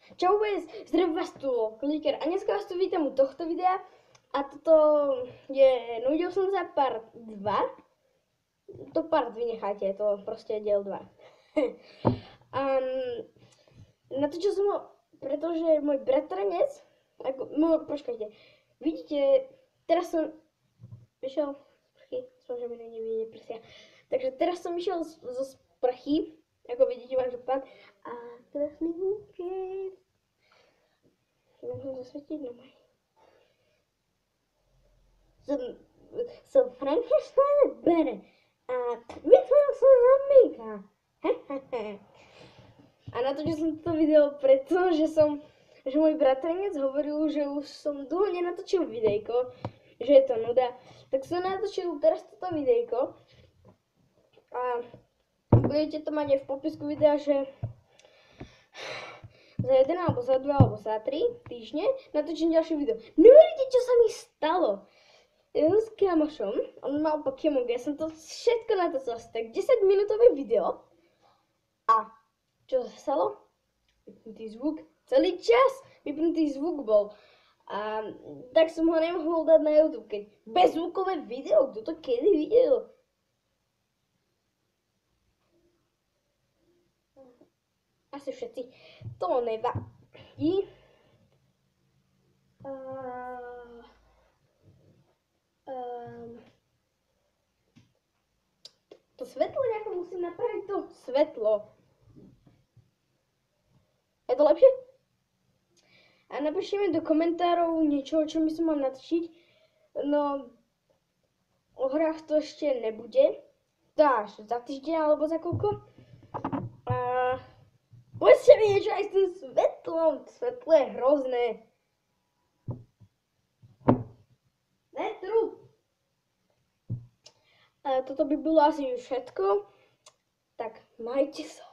Čau vůbec, zdravím vás tu Kliker a dneska vás tu vítám u tohto videa a toto je Nudil som sa part 2. To part vynecháte, to prostě diel 2. Natočil som ho, pretože môj bratranec, počkajte, vidíte, teraz som vyšiel, že mi nevidíte prsia, takže teraz som išiel zo sprchy, ako vidíte, mám župan a teraz mi húke. Môžem zasvietiť na maj. Som Frankenstein bere a vytvoril som zombíka. A natočil som toto video preto, že môj bratranec hovoril, že už som dlho nenatočil videjko, že je to nuda. Tak som natočil teraz toto videjko a budete to mať aj v popisku videa, že za 1 alebo za 2 alebo za 3 týždne natočím ďalšie video. Neveríte, čo sa mi stalo? Ja som s kamošom, on mal Pokémon, ja som to všetko natočil, asi tak 10 minútové video. A čo sa stalo? Vypnutý zvuk, celý čas vypnutý zvuk bol. A tak som ho nemohol dať na YouTube, keď bezzvukové video, kto to kedy videl? Asi všetci, to nevadí. To svetlo nejako musím napraviť, to svetlo. Je to lepšie? A napíšte mi do komentárov niečo, čo by som mal natočiť. No, o hrách to ešte nebude. To až za týždeň alebo za koľko. Povedzte mi niečo aj s tým svetlom. Svetlo je hrozné. Netru. Toto by bolo asi všetko. Tak majte sa.